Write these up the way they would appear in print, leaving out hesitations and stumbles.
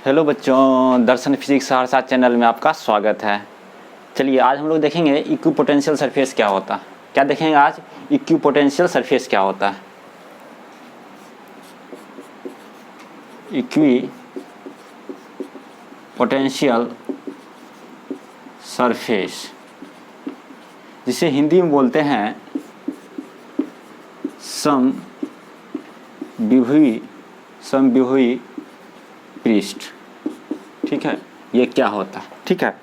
Hello बच्चों, दर्शन physics Saharsa channel में आपका स्वागत है। चलिए आज हम लोग देखेंगे इक्विपोटेंशियल सरफेस क्या होता है। क्या देखेंगे आज? इक्विपोटेंशियल सरफेस क्या होता है। इक्विपोटेंशियल सरफेस जिसे हिंदी में बोलते हैं समविभवी पृष्ठ। ठीक है, ये क्या होता है? ठीक है,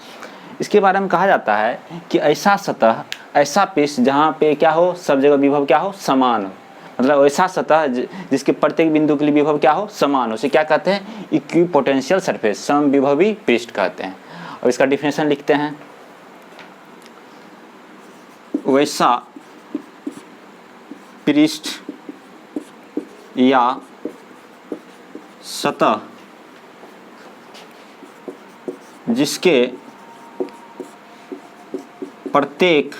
इसके बारे में कहा जाता है कि ऐसा सतह, ऐसा पृष्ठ जहाँ पे क्या हो, सब जगह विभव क्या हो, समान हो। मतलब ऐसा सतह जिसके प्रत्येक बिंदु के लिए विभव क्या हो, समान हो, उसे क्या कहते हैं? इक्विपोटेंशियल सरफेस, समविभवी पृष्ठ कहते हैं। और इसका डिफिनेशन लिखते हैं, वैसा पृष्ठ या सतह जिसके प्रत्येक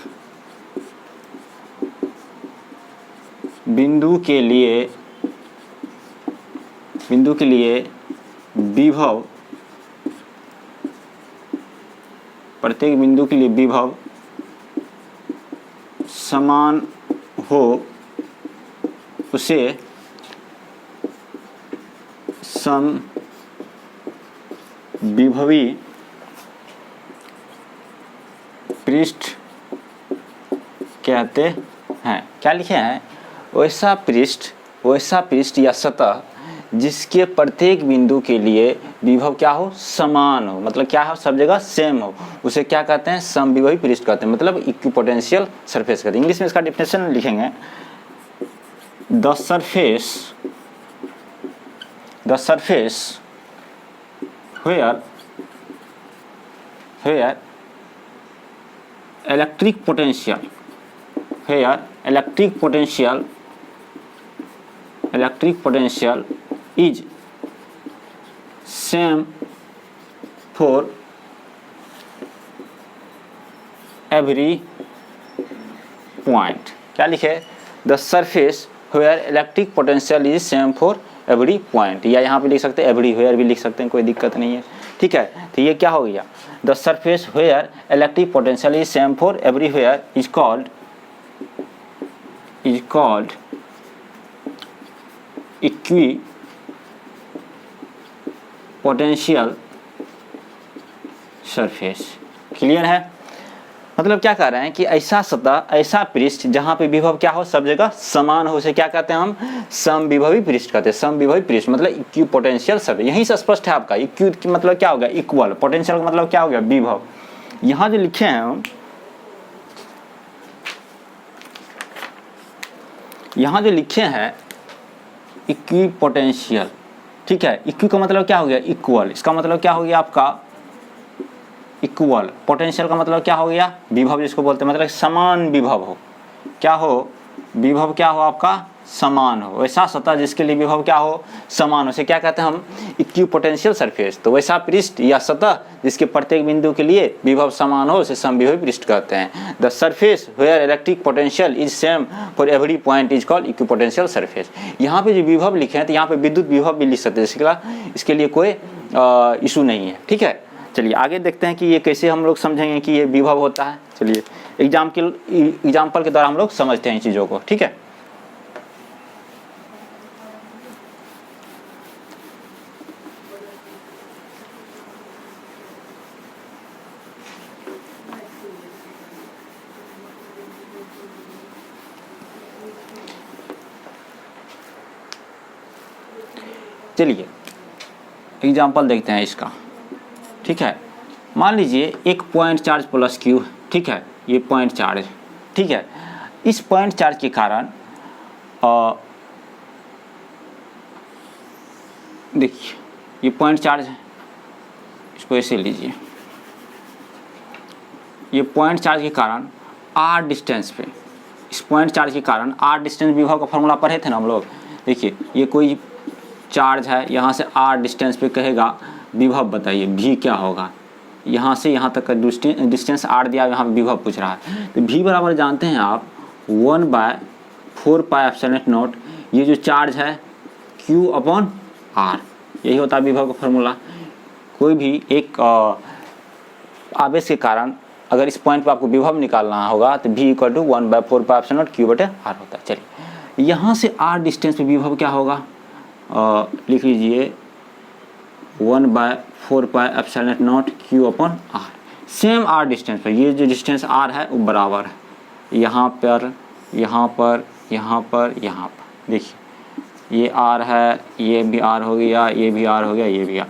बिंदु के लिए विभव, प्रत्येक बिंदु के लिए विभव समान हो, उसे समविभवी पृष्ठ कहते हैं। क्या लिखे हैं? वैसा पृष्ठ या सतह जिसके प्रत्येक बिंदु के लिए विभव क्या हो, समान हो। मतलब क्या हो, सब जगह सेम हो, उसे क्या कहते हैं? समविभवी पृष्ठ कहते हैं। मतलब इक्विपोटेंशियल सरफेस कहते हैं। इंग्लिश में इसका डिफिनेशन लिखेंगे, the surface where electric potential is same for every point। क्या लिखे? The surface where electric potential is same for every point, या यहाँ पे लिख सकते हैं एवरीवेयर भी लिख सकते हैं, कोई दिक्कत नहीं है। ठीक है, तो ये क्या हो गया? The surface where electric potential is same for everywhere is called equipotential surface. Clear है? मतलब क्या कह रहे हैं कि ऐसा सतह, ऐसा पृष्ठ जहाँ पे विभव क्या हो, सब जगह समान हो, उसे क्या कहते हैं हम? समविभवी पृष्ठ कहते हैं। समविभवी पृष्ठ मतलब इक्विपोटेंशियल सरफेस। यहीं से स्पष्ट है आपका। इक्वि की मतलब क्या हो गया? इक्वल। पोटेंशियल का मतलब क्या हो गया? विभव। यहाँ जो लिखे हैं हम, यहाँ जो लिखे हैं इक्विपोटेंशियल, ठीक है, इक्वि का मतलब क्या हो गया? इक्वल। इसका मतलब क्या हो गया आपका? इक्वल। पोटेंशियल का मतलब क्या हो गया? विभव, जिसको बोलते हैं। मतलब समान विभव हो। क्या हो? विभव क्या हो आपका? समान हो। वैसा सतह जिसके लिए विभव क्या हो, समान हो, उसे क्या कहते हैं हम? Equipotential surface. तो वैसा पृष्ठ या सतह जिसके प्रत्येक बिंदु के लिए विभव समान हो, उसे समविभवी पृष्ठ कहते हैं। The surface where electric potential is same for every point is called equipotential surface. यहाँ पे जो विभव लिखे हैं, तो यहाँ पे विद्युत विभव भी लिख सकते हैं, इसके लिए कोई इशू नहीं है। ठीक है, चलिए आगे देखते हैं कि ये कैसे हम लोग समझेंगे कि ये विभव होता है। चलिए एग्जाम्पल के द्वारा हम लोग समझते हैं इन चीज़ों को। ठीक है, चलिए एग्जाम्पल देखते हैं इसका। ठीक है, मान लीजिए एक पॉइंट चार्ज प्लस क्यू। ठीक है, ये पॉइंट चार्ज। ठीक है, इस पॉइंट चार्ज के कारण देखिए ये पॉइंट चार्ज है, इसको ऐसे लीजिए। ये पॉइंट चार्ज के कारण आर डिस्टेंस पे, इस पॉइंट चार्ज के कारण आर डिस्टेंस विभव का फॉर्मूला पढ़े थे ना हम लोग। देखिए ये कोई चार्ज है, यहाँ से आर डिस्टेंस पे कहेगा विभव बताइए, भी क्या होगा? यहाँ से यहाँ तक का डिस्टेंस आर दिया, यहाँ विभव पूछ रहा है। तो भी बराबर जानते हैं आप 1/4 पाई एप्सिलॉन नॉट, ये जो चार्ज है Q/R, यही होता है विभव का फॉर्मूला। कोई भी एक आवेश के कारण अगर इस पॉइंट पे आपको विभव निकालना होगा तो v इक्वल टू 1/4πε0 q बटे r होता है। चलिए यहाँ से r डिस्टेंस पे विभव क्या होगा, लिख लीजिए 1/4πε0 q upon r। Same r distance पर, ये जो डिस्टेंस r है वो बराबर है यहाँ पर, यहाँ पर, यहाँ पर, यहाँ पर। देखिए ये r है, ये भी r हो गया, ये भी r हो गया, ये भी r।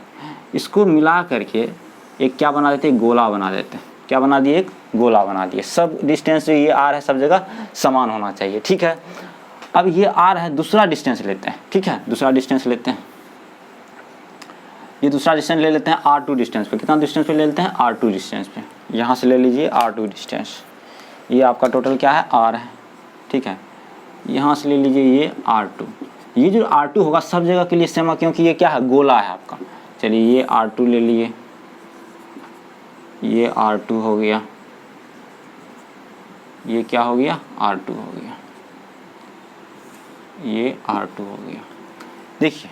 इसको मिला करके एक क्या बना देते हैं, गोला बना देते हैं। क्या बना दिए, एक गोला बना दिए। सब डिस्टेंस जो ये r है सब जगह समान होना चाहिए, ठीक है। अब ये r है, दूसरा डिस्टेंस लेते हैं, ठीक है, दूसरा डिस्टेंस लेते हैं। ये दूसरा डिस्टेंस ले लेते हैं r2 डिस्टेंस पे। कितना डिस्टेंस पे ले लेते हैं, r2 डिस्टेंस पे। यहाँ से ले लीजिए r2 डिस्टेंस, ये आपका टोटल क्या है, r है, ठीक है। यहाँ से ले लीजिए ये r2। ये जो r2 होगा सब जगह के लिए सेम है, क्योंकि ये क्या है, गोला है आपका। चलिए ये r2 ले लिए, ये r2 हो गया, ये क्या हो गया, r2 हो गया, ये r2 हो गया। देखिए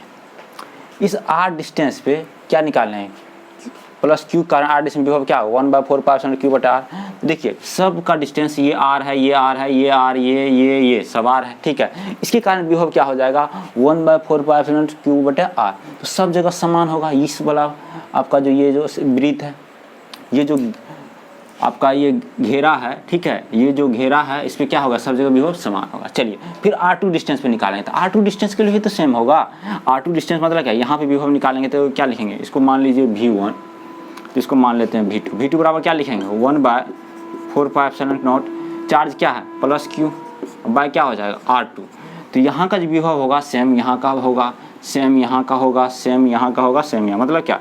इस r डिस्टेंस पे क्या निकालना है, प्लस q कारण r डिस्टेंस विभव क्या होगा 1/4πε0 q बटा r। देखिए सब का डिस्टेंस ये r है, ये r है, ये r, ये सब r है, ठीक है। इसके कारण विभव क्या हो जाएगा 1/4πε0 q बटा r। तो सब जगह समान होगा। इस वाला आपका जो ये जो वृत्त है, ये जो आपका ये घेरा है, ठीक है, ये जो घेरा है इस पर क्या होगा, सब जगह विभव समान होगा। चलिए फिर r2 डिस्टेंस पे निकालेंगे। तो r2 डिस्टेंस के लिए तो सेम होगा। r2 डिस्टेंस मतलब क्या, यहाँ पे विभव निकालेंगे तो क्या लिखेंगे, इसको मान लीजिए v1, तो इसको मान लेते हैं v2। v2 बराबर क्या लिखेंगे 1/4πε0। चार्ज क्या है, प्लस q, बाय क्या हो जाएगा r2। तो यहाँ का जो विभव होगा सेम यहाँ का होगा, सेम यहाँ का होगा, सेम यहाँ का होगा, सेम यहाँ, मतलब क्या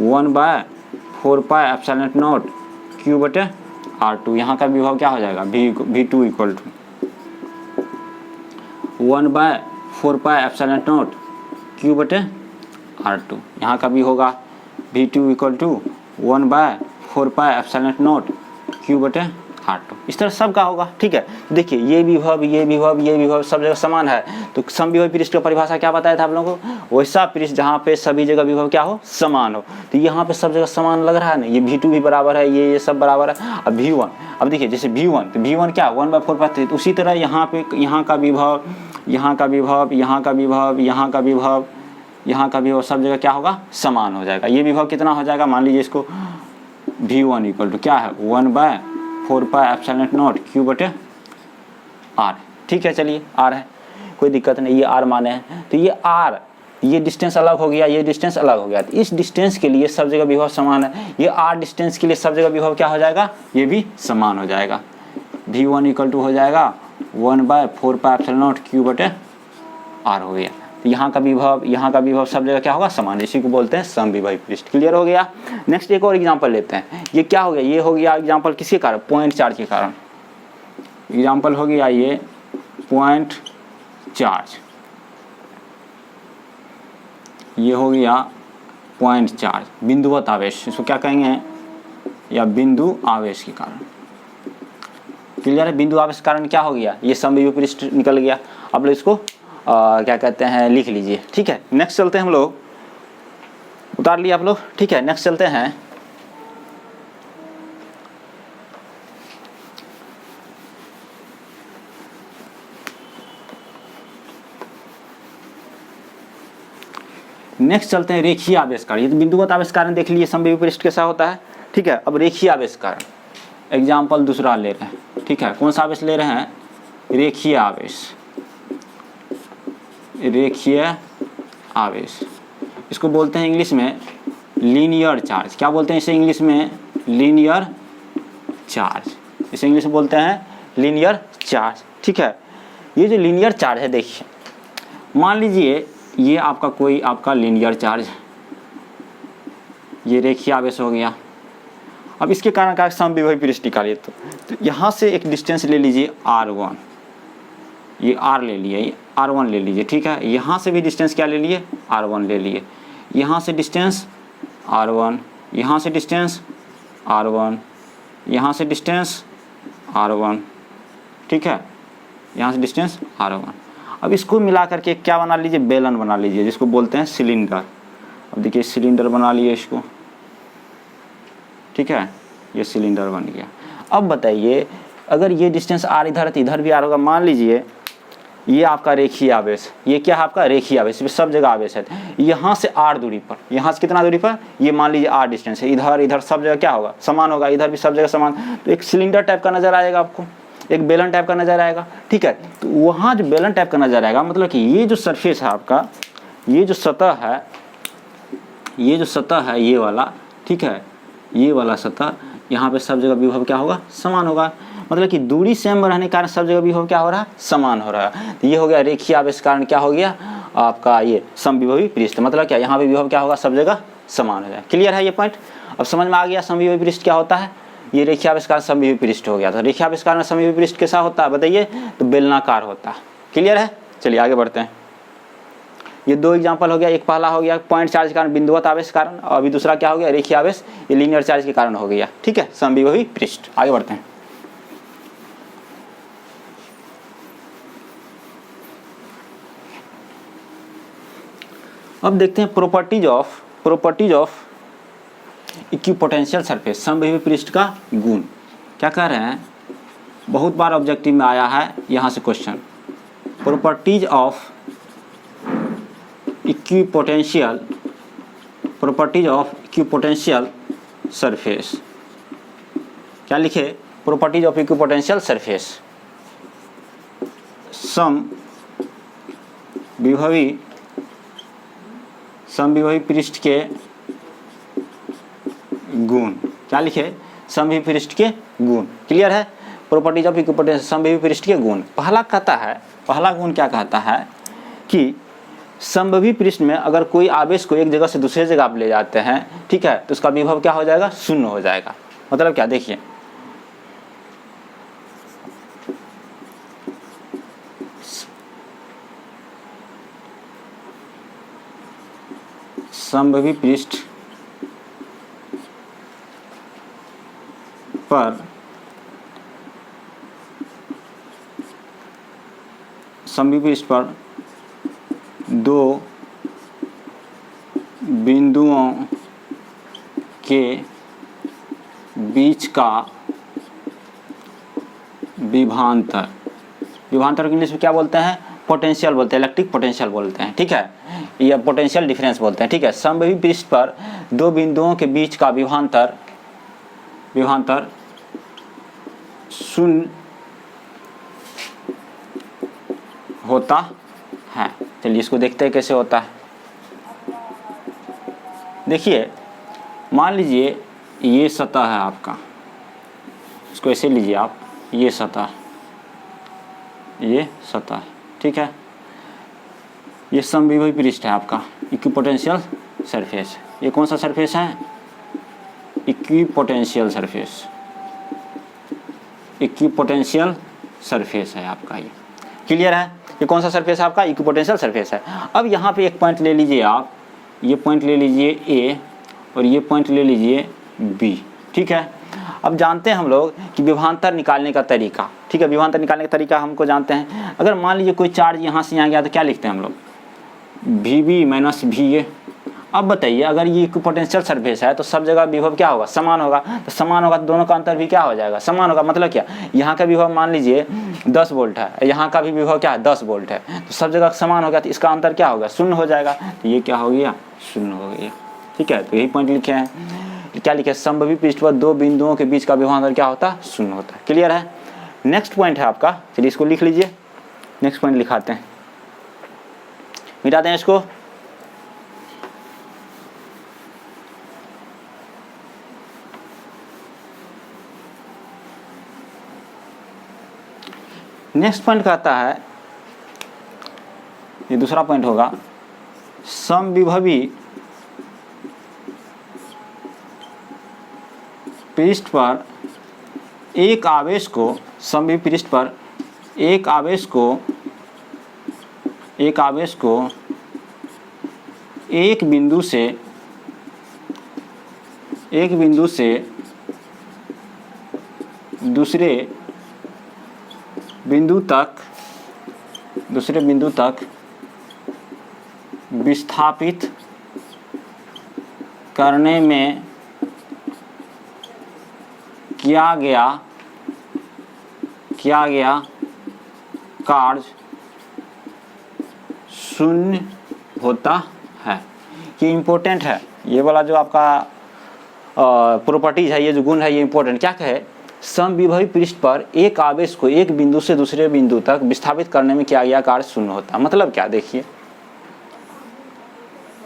1/4πε0 q बटे r2। यहाँ का विभव क्या हो जाएगा v2 इक्वल टू 1/4πε0 q बटे r2। यहाँ का भी होगा v2 इक्वल टू 1/4πε0 q बटे r2। इस तरह सब का होगा, ठीक है। देखिए ये विभव, ये विभव, ये विभव सब जगह समान है। तो समविभव पृष्ठ का परिभाषा क्या बताया था आप लोगों को, वैसा पृष्ठ जहाँ पे सभी जगह विभव क्या हो, समान हो। तो यहाँ पे सब जगह समान लग रहा है ना, ये v2 भी बराबर है, ये सब बराबर है। अब v1, अब देखिए जैसे v1, तो v1 क्या 1/4π। उसी तरह यहाँ पे यहाँ का विभव, यहाँ का विभव, यहाँ का विभव, यहाँ का विभव, यहाँ का विभव सब जगह क्या होगा, समान हो जाएगा। ये विभव कितना हो जाएगा, मान लीजिए इसको v1 इक्वल टू क्या है 1/4πε0 q बटे r, ठीक है। चलिए r है, कोई दिक्कत नहीं, ये r माने हैं। तो ये r, ये डिस्टेंस अलग हो गया, ये डिस्टेंस अलग हो गया। तो इस डिस्टेंस के लिए सब जगह विभव समान है। ये r डिस्टेंस के लिए सब जगह विभव क्या हो जाएगा, ये भी समान हो जाएगा। v1 इक्वल टू हो जाएगा 1/4πε0 q बटे r हो गया। तो यहाँ का विभव सब जगह क्या होगा, समान। इसी को बोलते हैं समविभव पृष्ठ। क्लियर हो गया। नेक्स्ट एक और एग्जांपल लेते हैं। ये क्या हो गया, ये हो गया एग्जांपल किसके कारण, पॉइंट चार्ज के कारण। एग्जांपल हो गया ये पॉइंट चार्ज, ये हो गया पॉइंट चार्ज, बिंदुवत आवेश, इसको क्या कहेंगे, या बिंदु आवेश के कारण। क्लियर है। बिंदु आवेश के कारण क्या हो गया, ये समविभव पृष्ठ निकल गया। अब इसको क्या कहते हैं, लिख लीजिए, ठीक है। नेक्स्ट चलते हैं हम लोग, उतार लिए आप लोग, ठीक है। नेक्स्ट चलते हैं रेखीय आवेश कारण। ये तो बिंदुवत आवेश कारण देख लिए, समविभव पृष्ठ कैसा होता है, ठीक है। अब रेखीय आवेश कारण एग्जाम्पल दूसरा ले रहे हैं, ठीक है। कौन सा आवेश ले रहे हैं, रेखीय आवेश, रेखीय आवेश। इसको बोलते हैं इंग्लिश में लीनियर चार्ज। क्या बोलते हैं इसे इंग्लिश में, लीनियर चार्ज। इसे इंग्लिश में बोलते हैं लीनियर चार्ज, ठीक है। ये जो लीनियर चार्ज है, देखिए मान लीजिए ये आपका कोई आपका लीनियर चार्ज, ये रेखीय आवेश हो गया। अब इसके कारण का समविभव पृष्ठ निकालिए। तो यहाँ से एक डिस्टेंस ले लीजिए r1, ये r ले लिए, ये r1 ले लीजिए, ठीक है। यहाँ से भी डिस्टेंस क्या ले लिए, r1 ले लिए। यहाँ से डिस्टेंस r1, यहाँ से डिस्टेंस r1, यहाँ से डिस्टेंस r1, ठीक है। यहाँ से डिस्टेंस r1। अब इसको मिला करके क्या बना लीजिए, बेलन बना लीजिए, जिसको बोलते हैं सिलेंडर। अब देखिए सिलेंडर बना लिए इसको, ठीक है, ये सिलेंडर बन गया। अब बताइए अगर ये डिस्टेंस r इधर है तो इधर भी r होगा। मान लीजिए ये आपका रेखीय आवेश, ये क्या है आपका रेखीय आवेश, सब जगह आवेश है। यहाँ से r दूरी पर, यहाँ से कितना दूरी पर, ये मान लीजिए r डिस्टेंस है, इधर इधर सब जगह क्या होगा, समान होगा, इधर भी सब जगह समान। तो एक सिलेंडर टाइप का नजर आएगा आपको, एक बेलन टाइप का नजर आएगा, ठीक है। तो वहाँ जो बेलन टाइप का नजर आएगा मतलब कि ये जो सरफेस है आपका, ये जो सतह है, ये जो सतह है ये वाला, ठीक है, ये वाला सतह, यहाँ पे सब जगह विभव क्या होगा, समान होगा। मतलब कि दूरी सेम रहने के कारण सब जगह विभव क्या हो रहा है, समान हो रहा है। तो ये हो गया रेखीय आवेश कारण क्या हो गया आपका ये समविभवी पृष्ठ। मतलब क्या, यहाँ पे विभव क्या होगा, सब जगह समान हो जाए। क्लियर है ये पॉइंट, अब समझ में आ गया समविभवी पृष्ठ क्या होता है। ये रेखीय आवेश कारण समविभवी पृष्ठ हो गया। तो रेखीय आवेश कारण समविभवी पृष्ठ कैसा होता है बताइए, तो बेलनाकार होता है। क्लियर है, चलिए आगे बढ़ते हैं। ये दो एग्जांपल हो गया, एक पहला हो गया पॉइंट चार्ज के कारण बिंदुवत आवेश कारण, और अभी दूसरा क्या हो गया रेखीय आवेश, ये लीनियर चार्ज के कारण हो गया, ठीक है, समविभवी पृष्ठ। आगे बढ़ते हैं। अब देखते हैं प्रॉपर्टीज ऑफ इक्विपोटेंशियल सरफेस, समविभवी पृष्ठ का गुण। क्या कह रहे हैं, बहुत बार ऑब्जेक्टिव में आया है यहाँ से question, properties of equipotential surface. क्या लिखे, प्रॉपर्टीज ऑफ इक्विपोटेंशियल सरफेस, समविभवी पृष्ठ के गुण। क्या लिखे, समविभवी पृष्ठ के गुण। क्लियर है, प्रॉपर्टीज ऑफ इक्विपोटेंशियल समविभवी पृष्ठ के गुण। पहला कहता है, पहला गुण क्या कहता है कि समविभवी पृष्ठ में अगर कोई आवेश को एक जगह से दूसरे जगह आप ले जाते हैं, ठीक है, तो उसका विभव क्या हो जाएगा, शून्य हो जाएगा। मतलब क्या, देखिए समविभवी पृष्ठ पर समविभवी पृष्ठ पर दो बिंदुओं के बीच का विभवांतर, विभवांतर इंग्लिश में क्या बोलते हैं, पोटेंशियल बोलते हैं, इलेक्ट्रिक पोटेंशियल बोलते हैं, ठीक है, या पोटेंशियल डिफरेंस बोलते हैं, ठीक है। समविभवी पृष्ठ पर दो बिंदुओं के बीच का विभवांतर शून्य होता है। चलिए इसको देखते हैं कैसे होता है। देखिए मान लीजिए ये सतह है आपका, इसको ऐसे लीजिए आप, ये सतह, ठीक है, ये समविभवी पृष्ठ है आपका, इक्विपोटेंशियल सरफेस। ये कौन सा सरफेस है, इक्विपोटेंशियल सरफेस है आपका ये। क्लियर है, ये कौन सा सरफेस है आपका, इक्विपोटेंशियल सरफेस है। अब यहाँ पे एक पॉइंट ले लीजिए आप, ये पॉइंट ले लीजिए ए और ये पॉइंट ले लीजिए बी, ठीक है। अब जानते हैं हम लोग कि विभवांतर निकालने का तरीका, ठीक है, विभवांतर निकालने का तरीका हमको जानते हैं। अगर मान लीजिए कोई चार्ज यहाँ से यहाँ गया तो क्या लिखते हैं हम लोग, V B minus V A. अब बताइए अगर ये इक्विपोटेंशियल सरफेस है तो सब जगह विभव क्या होगा, समान होगा। तो समान होगा तो दोनों का अंतर भी क्या हो जाएगा, समान होगा। मतलब क्या, यहाँ का विभव मान लीजिए 10 वोल्ट है, यहाँ का भी विभव क्या है 10 वोल्ट है, तो सब जगह समान हो गया, तो इसका अंतर क्या होगा, शून्य हो जाएगा। तो ये क्या हो गया, शून्य हो गया, ठीक है। तो यही पॉइंट लिखे हैं, क्या लिखे, समविभवी पृष्ठ पर दो बिंदुओं के बीच का विभवांतर क्या होता है, शून्य होता है। क्लियर है। नेक्स्ट पॉइंट है आपका, चलिए इसको लिख लीजिए, नेक्स्ट पॉइंट लिखाते हैं, मिटाते हैं इसको। नेक्स्ट पॉइंट कहता है, ये दूसरा पॉइंट होगा, समविभवी पृष्ठ पर एक आवेश को, समविभवी पृष्ठ पर एक आवेश को एक बिंदु से दूसरे बिंदु तक विस्थापित करने में किया गया कार्य शून्य होता है। ये इम्पोर्टेंट है, ये वाला जो आपका प्रॉपर्टीज है, ये जो गुण है, ये इम्पोर्टेंट क्या कहे, समविभवी पृष्ठ पर एक आवेश को एक बिंदु से दूसरे बिंदु तक विस्थापित करने में किया गया कार्य शून्य होता है। मतलब क्या, देखिए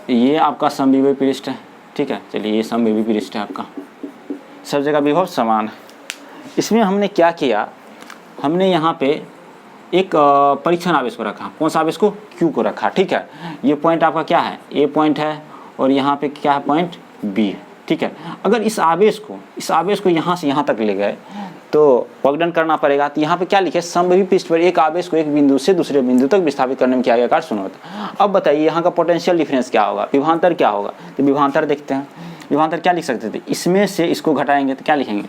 ये आपका समविभवी पृष्ठ है, ठीक है। चलिए ये समविभवी पृष्ठ है आपका, सब जगह विभव समान है। इसमें हमने क्या किया, हमने यहाँ पे एक परीक्षण आवेश को रखा। कौन सा आवेश को, Q को रखा, ठीक है। ये पॉइंट आपका क्या है, A पॉइंट है, और यहाँ पे क्या है, पॉइंट B है, ठीक है। अगर इस आवेश को यहाँ से यहाँ तक ले गए तो वर्कडन करना पड़ेगा। तो यहाँ पे क्या लिखे, समविभवी पृष्ठ पर एक आवेश को एक बिंदु से दूसरे बिंदु तक विस्थापित करने में किया गया कार्य शून्य होता है। अब बताइए यहाँ का पोटेंशियल डिफरेंस क्या होगा, विभवांतर क्या होगा। तो विभवांतर देखते हैं, विभवांतर क्या लिख सकते थे, इसमें से इसको घटाएंगे तो क्या लिखेंगे,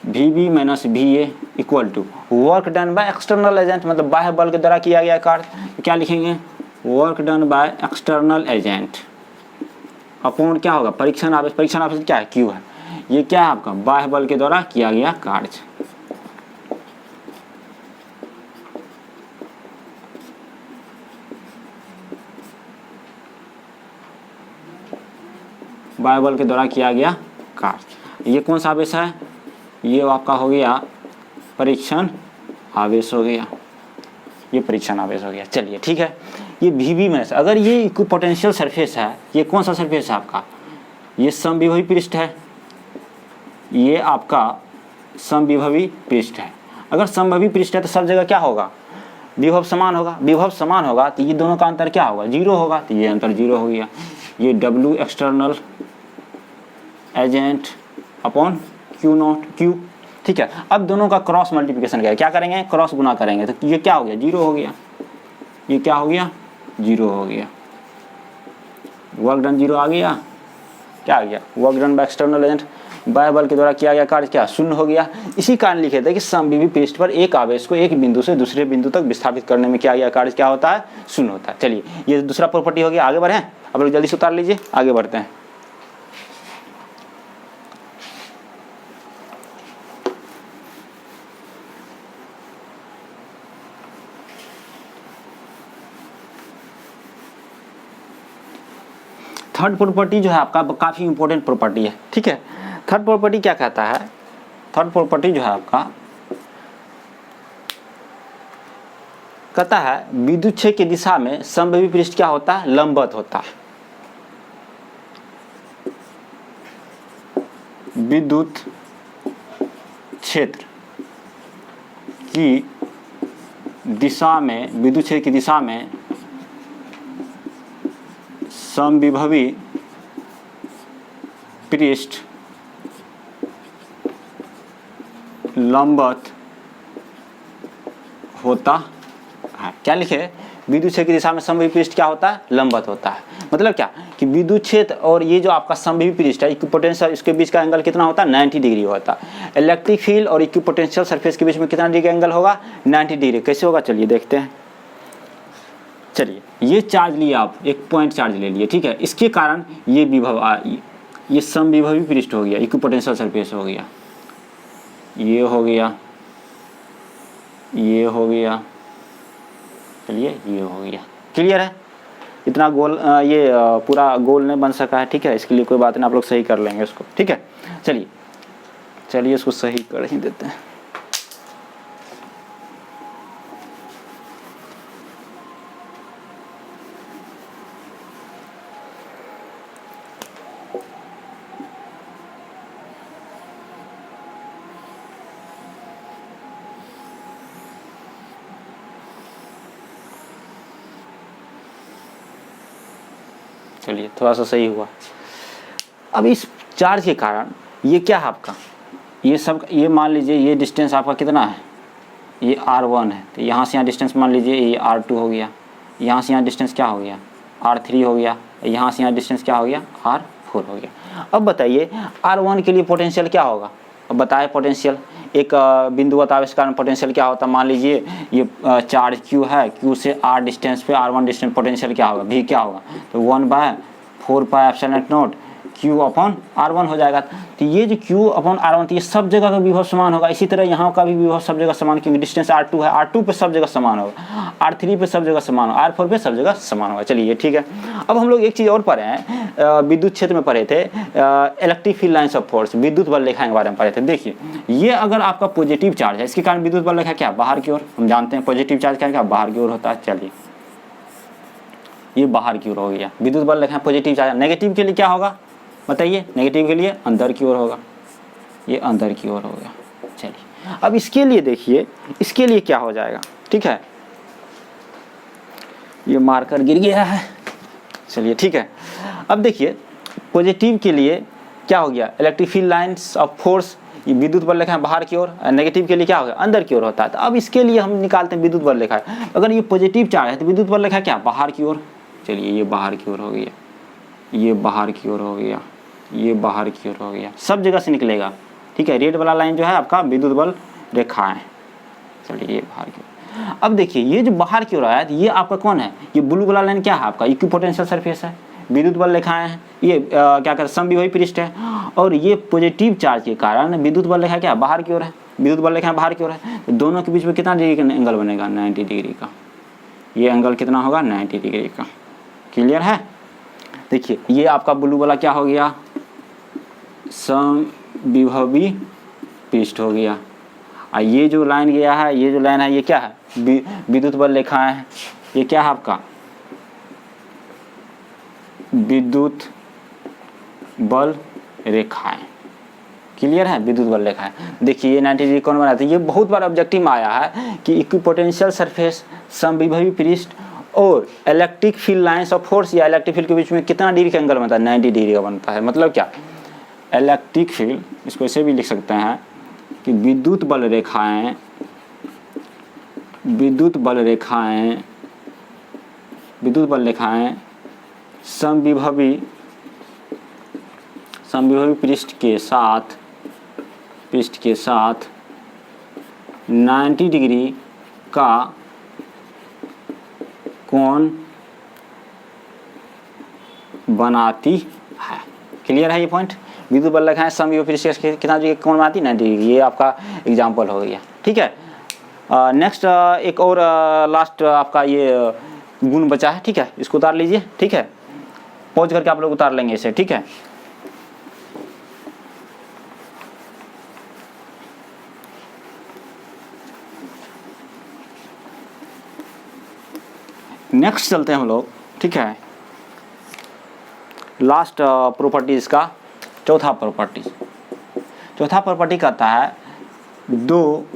VB minus VA equal to work done by external agent, मतलब बाह्य बल के द्वारा किया गया कार्य। तो क्या लिखेंगे, work done by external agent upon क्या होगा, परीक्षण आवेश। परीक्षण आवेश क्या है, Q है। ये क्या है आपका, बाह्य बल के द्वारा किया गया कार्य। बाह्य बल के द्वारा किया गया कार्य। ये कौन सा आवेश है, ये आपका हो गया परीक्षण आवेश हो गया, ये परीक्षण आवेश हो गया। चलिए ठीक है, ये VB में से अगर ये इक्विपोटेंशियल सरफेस है, ये कौन सा सरफेस है आपका, ये समविभवी पृष्ठ है, ये आपका समविभवी पृष्ठ है। अगर समविभवी पृष्ठ है तो सब जगह क्या होगा, विभव समान होगा। विभव समान होगा तो ये दोनों का अंतर क्या होगा, 0 होगा। तो ये अंतर 0 हो गया। ये W external agent upon Q, ठीक है। अब दोनों का क्रॉस मल्टीप्लिकेशन क्या करेंगे, क्रॉस गुना करेंगे। तो ये क्या हो गया, 0 हो गया। ये क्या हो गया, 0 हो गया। वर्क डन 0 आ गया। क्या आ गया, work done by external agent, बाह्य बल के द्वारा किया गया कार्य क्या, शून्य हो गया। इसी कारण लिखे थे कि समविभवी पृष्ठ पर एक आवेश को एक बिंदु से दूसरे बिंदु तक विस्थापित करने में किया गया कार्य क्या होता है, शून्य होता है। चलिए ये दूसरा प्रॉपर्टी हो गया। आगे बढ़े, अब लोग जल्दी से उतार लीजिए, आगे बढ़ते हैं। थर्ड प्रॉपर्टी जो है आपका काफ़ी इंपॉर्टेंट प्रॉपर्टी है, ठीक है। थर्ड प्रॉपर्टी क्या कहता है, थर्ड प्रॉपर्टी जो है आपका कहता है विद्युत क्षेत्र की दिशा में समविभवी पृष्ठ क्या होता है, लंबवत होता है। विद्युत क्षेत्र की दिशा में, विद्युत क्षेत्र की दिशा में समविभवी पृष्ठ लंबवत होता है। क्या लिखे, विद्युत क्षेत्र की दिशा में समविभवी पृष्ठ क्या होता है, लंबवत होता है। मतलब क्या कि विद्युत क्षेत्र और ये जो आपका समविभवी पृष्ठ है, इक्विपोटेंशियल, इसके बीच का एंगल कितना होता है, 90 डिग्री होता है। इलेक्ट्रिक फील्ड और इक्विपोटेंशियल सरफेस के बीच में कितना डिग्री एंगल होगा, 90 डिग्री। कैसे होगा, चलिए देखते हैं। चलिए ये चार्ज लिए आप, एक पॉइंट चार्ज ले लिए, ठीक है। इसके कारण ये विभव, ये समविभवी पृष्ठ हो गया, इक्विपोटेंशियल सरफेस हो गया, ये हो गया, ये हो गया, चलिए ये हो गया। क्लियर है, इतना गोल ये पूरा गोल नहीं बन सका है, ठीक है। इसके लिए कोई बात नहीं, आप लोग सही कर लेंगे इसको, ठीक है। चलिए चलिए इसको सही कर ही देते हैं। चलिए थोड़ा सा सही हुआ। अब इस चार्ज के कारण ये क्या है आपका, ये सब, ये मान लीजिए ये डिस्टेंस आपका कितना है, ये R1 है। तो यहाँ से यहाँ डिस्टेंस मान लीजिए ये R2 हो गया, यहाँ से यहाँ डिस्टेंस क्या हो गया, R3 हो गया, यहाँ से यहाँ डिस्टेंस क्या हो गया, R4 हो गया। अब बताइए R1 के लिए पोटेंशियल क्या होगा, अब बताए पोटेंशियल, एक बिंदुवत आवेश के कारण पोटेंशियल क्या होता है। मान लीजिए ये चार्ज Q है, Q से R डिस्टेंस पे, R1 डिस्टेंस, पोटेंशियल क्या होगा, V क्या होगा, तो 1/4 pi epsilon not Q upon R1 हो जाएगा। तो ये जो Q अपॉन R1 तो ये सब जगह का विभव समान होगा। इसी तरह यहाँ का भी विभव सब जगह समान, क्योंकि डिस्टेंस R2 है, R2 पे सब जगह समान होगा, R3 पे सब जगह समान होगा, R4 पे सब जगह समान होगा। चलिए ठीक है। अब हम लोग एक चीज़ और पढ़े हैं, विद्युत क्षेत्र में पढ़े थे, electric field lines of force, विद्युत बल रेखा के बारे में पढ़े थे। देखिए ये अगर आपका पॉजिटिव चार्ज है, इसके कारण विद्युत बल रेखा क्या, बाहर की ओर। हम जानते हैं पॉजिटिव चार्ज क्या बाहर की ओर होता है। चलिए ये बाहर की ओर हो गया, विद्युत बल रेखा पॉजिटिव चार्ज। नेगेटिव के लिए क्या होगा बताइए, नेगेटिव के लिए अंदर की ओर होगा, ये अंदर की ओर हो गया। चलिए अब इसके लिए देखिए, इसके लिए क्या हो जाएगा, ठीक है। ये मार्कर गिर गया है, चलिए ठीक है। अब देखिए पॉजिटिव के लिए क्या हो गया, electric field lines of force, ये विद्युत बल रेखा है बाहर की ओर, नेगेटिव के लिए क्या हो गया, अंदर की ओर होता है। तो अब इसके लिए हम निकालते हैं विद्युत बल रेखा। अगर ये पॉजिटिव चार्ज है तो विद्युत बल रेखा क्या, बाहर की ओर। चलिए ये बाहर की ओर हो गया, ये बाहर की ओर हो गया, ये बाहर की ओर हो गया, सब जगह से निकलेगा, ठीक है। रेड वाला लाइन जो है आपका विद्युत बल रेखा है। चलिए ये बाहर की ओर। अब देखिए ये जो बाहर की ओर आया है ये आपका कौन है, ये ब्लू वाला लाइन क्या है आपका, इक्विपोटेंशियल सरफेस है, विद्युत बल रेखाएं हैं, ये क्या कहते हैं समविभवी पृष्ठ है। और ये पॉजिटिव चार्ज के कारण विद्युत बल रेखा क्या बाहर की ओर है, विद्युत बल रेखा बाहर की ओर है। तो दोनों के बीच में कितना डिग्री का एंगल बनेगा, 90 डिग्री का। ये एंगल कितना होगा, 90 डिग्री का। क्लियर है। देखिए ये आपका ब्लू वाला क्या हो गया, समविभवी पृष्ठ हो गया। और ये जो लाइन गया है, ये जो लाइन है ये क्या है, विद्युत बल रेखाएं है। ये क्या है आपका विद्युत बल रेखाएं। क्लियर है, विद्युत बल रेखाएं। देखिए ये 90 डिग्री कौन बनाते हैं, ये बहुत बार ऑब्जेक्टिव में आया है कि इक्विपोटेंशियल सरफेस, समविभवी पृष्ठ और electric field lines of force या इलेक्ट्रिक फील्ड के बीच में कितना डिग्री का एंगल बनता है, 90 डिग्री का बनता है। मतलब क्या, इलेक्ट्रिक फील्ड, इसको ऐसे भी लिख सकते हैं कि विद्युत बल रेखाएं, विद्युत बल रेखाएं, विद्युत बल रेखाएं समविभवी पृष्ठ के साथ 90 डिग्री का कोण बनाती है। क्लियर है ये पॉइंट। विद्युत बल रेखाएं समविभवी पृष्ठ के कितना डिग्री कोण बनाती है, 90 डिग्री। ये आपका एग्जाम्पल हो गया, ठीक है। नेक्स्ट एक और लास्ट आपका ये गुण बचा है, ठीक है। इसको उतार लीजिए, ठीक है। पॉज करके आप लोग उतार लेंगे इसे, ठीक है। नेक्स्ट चलते हैं हम लोग, ठीक है। लास्ट प्रॉपर्टीज का चौथा प्रॉपर्टी कहता है दो